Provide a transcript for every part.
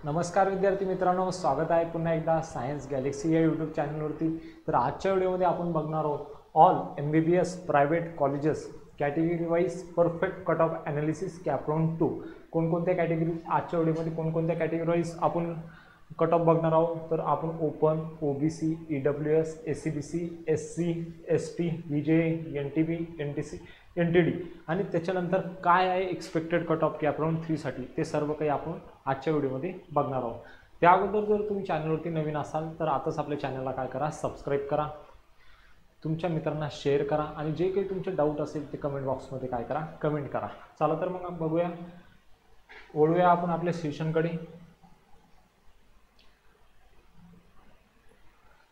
नमस्कार विद्यार्थी मित्रांनो, स्वागत आहे पुन्हा एकदा सायन्स गॅलेक्सी या यूट्यूब चॅनलवरती। तर आजच्या व्हिडिओमध्ये आपण बघणार आहोत all MBBS private colleges category wise perfect cut off analysis CAP round 2। कोणकोणत्या कॅटेगरी आजच्या व्हिडिओमध्ये कोणकोणत्या कॅटेगरी वाईज आपण कट ऑफ बघणार आहोत। तर आपण open, OBC, EWS, SCBC, SC, ST, VJ, NTB, NTC, NTD आणि त्याच्यानंतर काय आहे एक्सपेक्टेड कट ऑफ कॅप्रॉन 3 साठी ते सर्व काही आपण आजच्या व्हिडिओमध्ये बघणार आहोत। त्या अगोदर जर तुम्ही चॅनलवरती नवीन असाल तर आताच आपल्या चॅनलला काय करा, सबस्क्राइब करा, तुमच्या मित्रांना शेअर करा आणि जे काही तुमचे डाऊट असेल ते कमेंट बॉक्समध्ये काय करा, कमेंट करा। चला तर मग बघूया, वळूया आपण आपल्या सेशनकडे।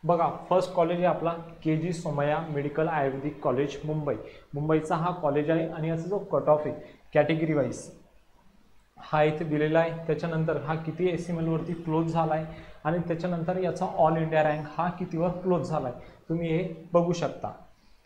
बघा, फर्स्ट कॉलेज आहे आपला KG सोमय्या मेडिकल आयुर्वेदिक कॉलेज मुंबई। मुंबईचा हा कॉलेज आहे आणि याचा जो कट ऑफ आहे कॅटेगरी वाईज हा इथे दिलेला आहे। त्याच्यानंतर हा किती SML वरती क्लोज झाला आहे आणि त्याच्यानंतर याचा ऑल इंडिया रँक हा कितीवर क्लोज झाला आहे तुम्ही हे बघू शकता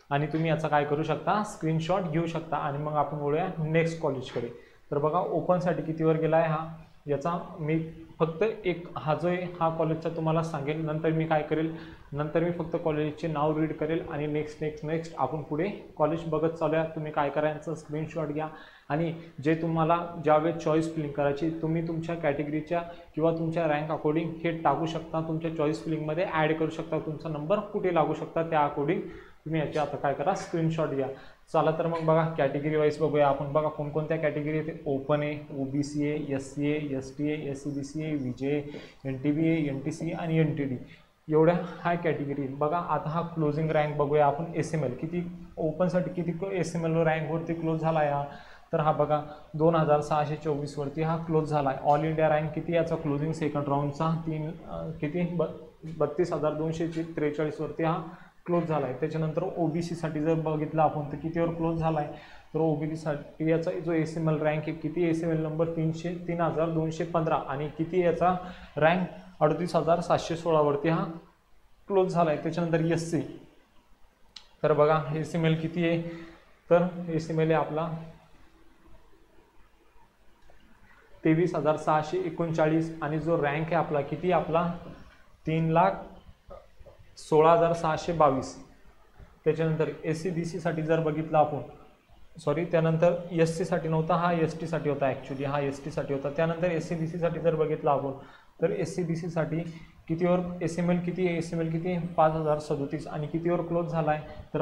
आणि तुम्ही याचा काय करू शकता, स्क्रीनशॉट घेऊ शकता। आणि मग आपण बोलूया नेक्स्ट कॉलेजकडे। तर बघा, ओपनसाठी कितीवर गेला आहे हा, याचा मी फक्त एक हा जो आहे हा कॉलेजचा तुम्हाला सांगेल, नंतर मी काय करेल, नंतर मी फक्त कॉलेजचे नाव रीड करेल आणि नेक्स्ट आपण पुढे कॉलेज बघत चालूया। तुम्ही काय करायचं, स्क्रीनशॉट घ्या आणि जे तुम्हाला ज्यावेळेस चॉईस फिलिंग करायची तुम्ही तुमच्या कॅटेगरीच्या किंवा तुमच्या रँक अकॉर्डिंग हे टाकू शकता, तुमच्या चॉईस फिलिंगमध्ये ॲड करू शकता, तुमचा नंबर कुठे लागू शकता त्या अकॉर्डिंग तुम्ही याचे आता काय करा, स्क्रीनशॉट घ्या। चला तर मग बघा, कॅटेगरी वाईज बघूया आपण। बघा कोणकोणत्या कॅटेगरी आहे, ओपन आहे, OBC आहे, SC आहे, ST आहे, SCBC आहे, VJ आहे, NTB आहे, NTC आणि NTD, एवढ्या हा कॅटेगरी। बघा आता हा क्लोजिंग रँक बघूया आपण, SML किती ओपनसाठी किती SML रँकवरती क्लोज झाला आहे हा, तर हा बघा 2624 वरती हा क्लोज झाला आहे। ऑल इंडिया रँक किती याचा क्लोजिंग सेकंड राऊंडचा किती 32,243 वरती हा क्लोज झाला आहे। त्याच्यानंतर OBC साठी जर बघितलं आपण तर कितीवर क्लोज झाला आहे, तर OBC साठी याचा जो SML रँक आहे किती, SML नंबर 3,215 आणि किती याचा रँक 38,716 वरती हा क्लोज झाला आहे। त्याच्यानंतर SC, तर बघा SML किती आहे, तर SML आहे आपला 23,639 आणि जो रँक आहे आपला किती, आपला 3,16,622। त्याच्यानंतर SCBC साठी जर बघितलं आपण, सॉरी त्यानंतर SC साठी नव्हता हा, ST साठी होता, ॲक्च्युली हा ST साठी होता। त्यानंतर SCBC साठी जर बघितलं आपण तर SCBC साठी कितीवर SML किती आहे, SML किती 5,037 आणि कितीवर क्लोज झाला आहे, तर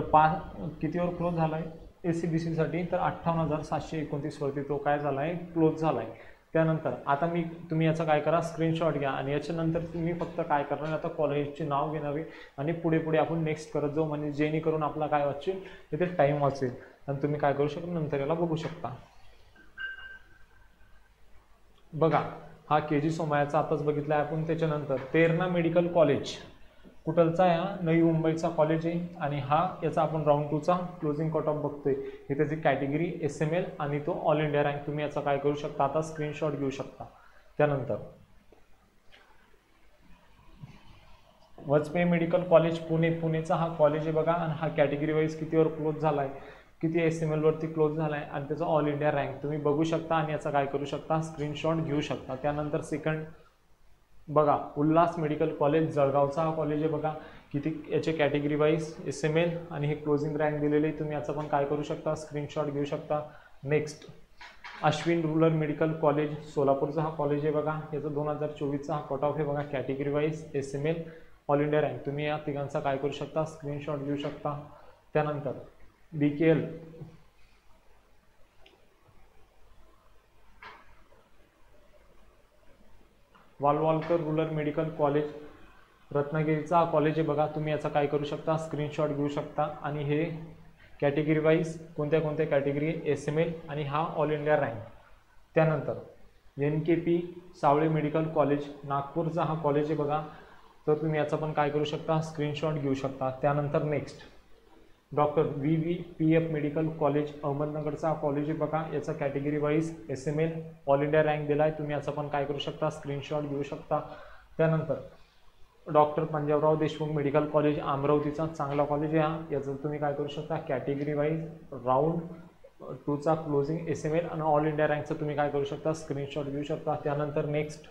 कितीवर क्लोज झाला आहे SCBC साठी, तर 58,729 वरती तो काय झाला आहे, क्लोज झाला आहे। त्यानंतर आता तुम्ही याचा काय करा, स्क्रीनशॉट घ्या आणि याच्यानंतर तुम्ही फक्त काय करणार, आता कॉलेजचे नाव घेणारे आणि पुढे आपण नेक्स्ट करत जाऊ, म्हणजे जेणेकरून आपला काय वाचेल, तिथे टाईम वाचेल आणि तुम्ही काय करू शकता, नंतर याला बघू शकता। बघा हा KG सोमय्याचा आताच बघितला आहे आपण। त्याच्यानंतर तेरणा मेडिकल कॉलेज कुठलचा आहे, हा नवी मुंबईचा कॉलेज आहे आणि हा याचा आपण राऊंड 2 चा क्लोजिंग कट ऑफ बघतोय। हे त्याची कॅटेगरी SML आणि तो ऑल इंडिया रँक, तुम्ही याचा काय करू शकता, आता स्क्रीनशॉट घेऊ शकता। त्यानंतर वाजपेयी मेडिकल कॉलेज पुणेचा हा कॉलेज आहे बघा, आणि हा कॅटेगरी वाईज कितीवर क्लोज झाला आहे, किती SML वरती क्लोज झाला आहे आणि त्याचा ऑल इंडिया रँक तुम्ही बघू शकता आणि याचा काय करू शकता, स्क्रीनशॉट घेऊ शकता। त्यानंतर सेकंड बघा, उल्हास मेडिकल कॉलेज जळगावचा हा कॉलेज आहे बघा, किती याचे कॅटेगरी वाईज SML आणि हे क्लोजिंग रँक दिलेले, तुम्ही याचा पण काय करू शकता, स्क्रीनशॉट घेऊ शकता। Next Ashwin rural medical college सोलापूरचा हा कॉलेज आहे बघा, याचा 2024चा हा कट ऑफ आहे बघा, category wise SML all India rank, तुम्ही या तिघांचा काय करू शकता, स्क्रीनशॉट घेऊ शकता। त्यानंतर BKL Walwalkar rural medical college रत्नागिरीचा कॉलेज आहे बघा, तुम्ही याचा काय करू शकता, स्क्रीनशॉट घेऊ शकता आणि हे कॅटेगरी वाईज कोणत्या कॅटेगरी SML आणि हा ऑल इंडिया रँक। त्यानंतर NKP सावळे मेडिकल कॉलेज नागपूरचा हा कॉलेज आहे बघा, तर तुम्ही याचा पण काय करू शकता, स्क्रीनशॉट घेऊ शकता। त्यानंतर next doctor VVPF medical college अहमदनगरचा कॉलेज आहे बघा, याचा category wise SML all India rank दिला आहे, तुम्ही याचा पण काय करू शकता, स्क्रीनशॉट घेऊ शकता। त्यानंतर doctor Panjabrao Deshmukh medical college अमरावतीचा चांगला कॉलेज आहे हा, याचं तुम्ही काय करू शकता, कॅटेगरी वाईज राऊंड 2 चा क्लोजिंग SML आणि ऑल इंडिया रँकचं तुम्ही काय करू शकता, स्क्रीनशॉट घेऊ शकता। त्यानंतर नेक्स्ट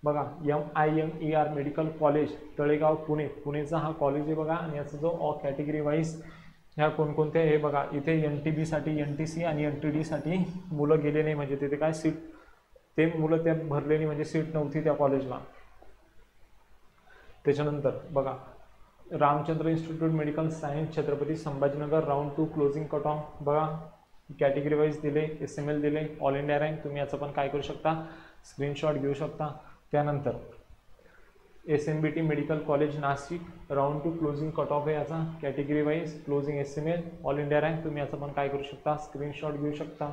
बघा MIMER medical college Talegaon Pune, पुणेचा हा कॉलेज आहे बघा. आणि याचा जो कॅटेगरी वाईज ह्या कोणकोणत्या हे बघा, इथे NTB साठी, NTC आणि NTD साठी मुलं गेले नाही, म्हणजे तिथे काय सीट ते मुलं त्या भरलेली, म्हणजे सीट नव्हती त्या कॉलेजला. त्याच्यानंतर बघा Ramchandra institute medical science Chhatrapati Sambhajinagar round 2 closing cut off बघा, कॅटेगरी वाईज दिले, SML दिले, ऑल इंडिया रँक. तुम्ही याचं पण काय करू शकता, स्क्रीनशॉट घेऊ शकता. त्यानंतर SMBT medical college Nashik round 2 closing cut off आहे याचा, category wise closing SML, all India rank. तुम्ही याचं पण काय करू शकता, स्क्रीनशॉट घेऊ शकता.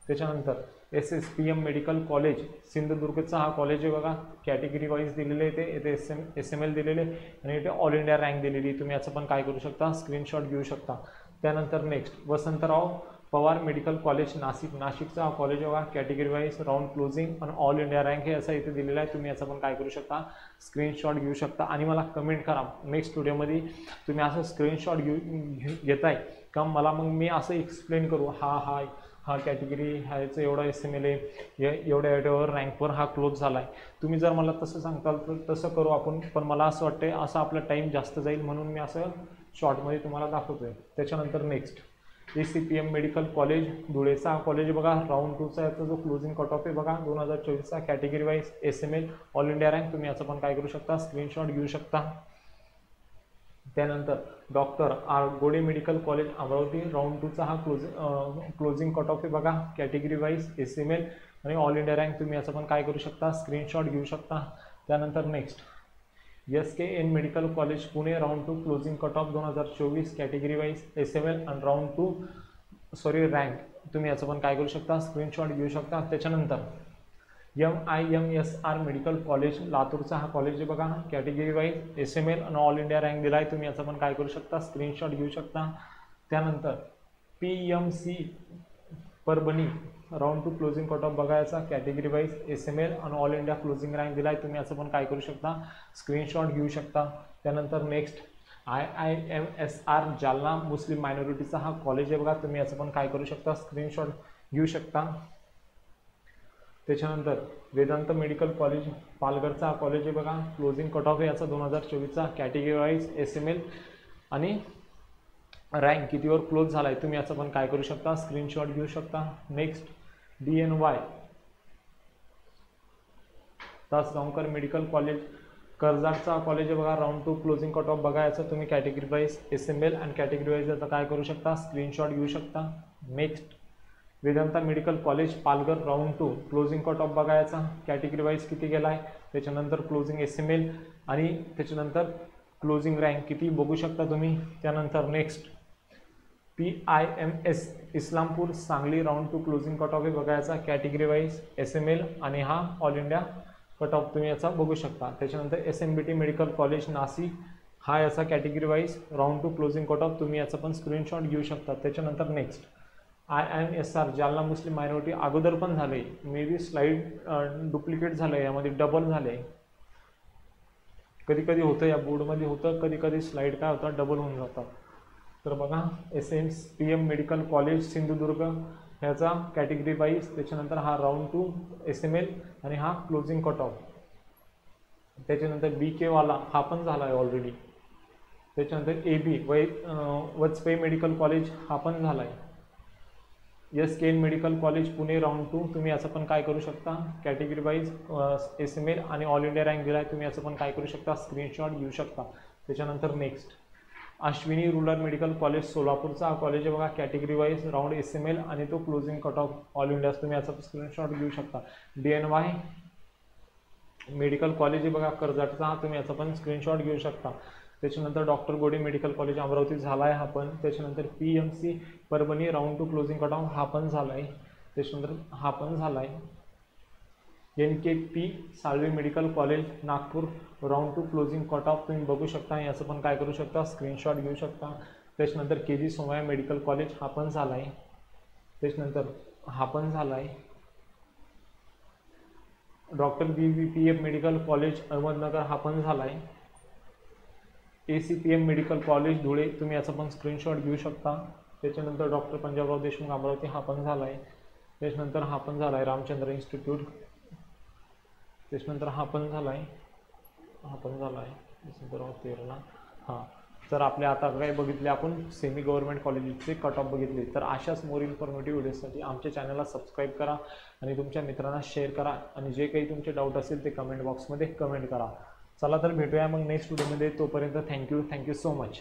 त्याच्यानंतर SSPM मेडिकल कॉलेज सिंधुदुर्गचा हा कॉलेज आहे बघा, कॅटेगरी वाईज दिलेले आहे ते, इथे SML दिलेले आणि इथे ऑल इंडिया रँक दिलेली. तुम्ही याचं पण काय करू शकता, स्क्रीनशॉट घेऊ शकता. त्यानंतर next Vasantrao Pawar medical college Nashik, नाशिकचा हा कॉलेज बघा, कॅटेगरी वाईज राऊंड क्लोजिंग आणि ऑल इंडिया रँक हे असं इथे दिलेलं आहे. तुम्ही याचं पण काय करू शकता, स्क्रीनशॉट घेऊ शकता. आणि मला कमेंट करा नेक्स्ट व्हिडिओमध्ये तुम्ही असं स्क्रीनशॉट घेताय का, मला मग मी असं एक्सप्लेन करू, हा कॅटेगरी ह्याचं एवढा SML आहे, एवढ्या एवढ्यावर रँकवर हा क्लोज झाला आहे. तुम्ही जर मला तसं सांगताल तर तसं करू आपण, पण मला असं वाटतं असं आपला टाईम जास्त जाईल म्हणून मी असं शॉर्टमध्ये तुम्हाला दाखवतो आहे. त्याच्यानंतर नेक्स्ट ACPM मेडिकल कॉलेज धुळेचा हा कॉलेज बघा, राऊंड 2चा याचा जो क्लोजिंग कट ऑफ आहे बघा 2024चा, category wise SML, all India rank. तुम्ही याचं पण काय करू शकता, स्क्रीनशॉट घेऊ शकता. त्यानंतर डॉक्टर R गोडे मेडिकल कॉलेज अमरावती राऊंड 2चा हा क्लोजिंग कट ऑफ आहे बघा, कॅटेगरी वाईज SML आणि ऑल इंडिया रँक. तुम्ही याचं पण काय करू शकता, स्क्रीनशॉट घेऊ शकता. त्यानंतर next SKN medical college Pune round 2 closing cut off 2024, category wise SML आणि राऊंड 2 रँक. तुम्ही याचं पण काय करू शकता, स्क्रीनशॉट घेऊ शकता. त्याच्यानंतर MIMSR मेडिकल कॉलेज लातूरचा हा कॉलेज आहे बघा, कॅटेगरी वाईज SML आणि ऑल इंडिया रँक दिला आहे. तुम्ही याचं पण काय करू शकता, स्क्रीनशॉट घेऊ शकता. त्यानंतर PMC Parbhani round 2 closing cut off बघायचा, कॅटेगरी वाईज SML आणि ऑल इंडिया क्लोजिंग रँक दिला आहे. तुम्ही याचं पण काय करू शकता, स्क्रीनशॉट घेऊ शकता. त्यानंतर नेक्स्ट IIMSR जालना मुस्लिम मायनॉरिटीचा हा कॉलेज आहे बघा, तुम्ही याचं पण काय करू शकता, स्क्रीनशॉट घेऊ शकता. त्याच्यानंतर वेदांत मेडिकल कॉलेज पालघरचा हा कॉलेज आहे बघा, क्लोजिंग कट ऑफ आहे याचा 2024चा, कॅटेगरी वाईज SML आणि रँक कितीवर क्लोज झाला आहे. तुम्ही याचं पण काय करू शकता, स्क्रीनशॉट घेऊ शकता. Next DNY Tasgaonkar medical college कर्जाटचा कॉलेज आहे बघा, राऊंड 2 क्लोजिंग कट ऑफ बघा याचं, तुम्ही कॅटेगरी वाईज SML आणि कॅटेगरी वाईज याचं काय करू शकता, स्क्रीनशॉट घेऊ शकता. Next Vedanta medical college Palghar round 2 closing cut off बघायचा, कॅटेगरी वाईज किती गेला आहे, त्याच्यानंतर क्लोजिंग SML आणि त्याच्यानंतर क्लोजिंग रँक किती बघू शकता तुम्ही. त्यानंतर next PIMS Islampur Sangli round 2 closing cut off बघायचा, कॅटेगरी वाईज SML आणि हा ऑल इंडिया कट ऑफ तुम्ही याचा बघू शकता. त्याच्यानंतर SMBT मेडिकल कॉलेज नाशिक हा याचा category wise round 2 closing cut off, तुम्ही याचा पण स्क्रीनशॉट घेऊ शकता. त्याच्यानंतर नेक्स्ट IIMSR जालना मुस्लिम मायनॉरिटी अगोदर पण झाले, मे बी स्लाईड डुप्लिकेट झालं आहे, यामध्ये डबल झाले, कधी कधी होतं या बोर्डमध्ये होतं, कधी कधी स्लाईड काय होतं डबल होऊन जातात. तर बघा SSPM मेडिकल कॉलेज सिंधुदुर्ग ह्याचा कॅटेगरी वाईज, त्याच्यानंतर हा राऊंड 2 SML आणि हा क्लोजिंग कट ऑफ. त्याच्यानंतर BK वाला हा पण झाला आहे ऑलरेडी. त्याच्यानंतर AB वचपे मेडिकल कॉलेज हा पण झाला आहे. SKN medical college Pune round 2, तुम्ही याचं पण काय करू शकता, कॅटेगरी वाईज SML आणि ऑल इंडिया रँक दिला आहे. तुम्ही याचं पण काय करू शकता, स्क्रीनशॉट घेऊ शकता. त्याच्यानंतर next Ashwini rural medical college सोलापूरचा हा कॉलेज आहे बघा, कॅटेगरी वाईज राऊंड SML आणि तो closing cut off all India, तुम्ही याचा स्क्रीनशॉट घेऊ शकता. DNY मेडिकल कॉलेज आहे बघा कर्जाटचा, हा तुम्ही याचा पण स्क्रीनशॉट घेऊ शकता. त्याच्यानंतर डॉक्टर गोडे मेडिकल कॉलेज अमरावती झाला आहे हा पण. त्याच्यानंतर PMC Parbhani round 2 closing cut off हा पण झाला आहे. त्याच्यानंतर हा पण झाला आहे. NKP Salve medical college Nagpur round 2 closing cut off तुम्ही बघू शकता, याचं पण काय करू शकता, स्क्रीनशॉट घेऊ शकता. त्याच्यानंतर KG सोमय्या मेडिकल कॉलेज हा पण झाला आहे. त्याच्यानंतर हा पण झाला आहे. Doctor BVPF medical college Ahmednagar हा पण झाला आहे. ACPM मेडिकल कॉलेज धुळे, तुम्ही याचा पण स्क्रीनशॉट घेऊ शकता. त्याच्यानंतर डॉक्टर पंजाबराव देशमुख अमरावती हा पण झाला आहे. त्याच्यानंतर हा पण झाला आहे रामचंद्र इन्स्टिट्यूट त्याच्यानंतर हा पण झाला आहे, त्याच्यानंतर 13. हां, तर आपले आता काय बघितले आपण सेमी गव्हर्नमेंट कॉलेजेसचे कट ऑफ बघितले. तर अशाच मोर इन्फॉर्मेटिव्ह व्हिडिओसाठी आमच्या चॅनलला सबस्क्राईब करा आणि तुमच्या मित्रांना शेअर करा आणि जे काही तुमचे डाऊट असेल ते कमेंट बॉक्समध्ये कमेंट करा. चला तर भेटूया मग नेक्स्ट व्हिडिओमध्ये. तोपर्यंत थँक्यू सो मच.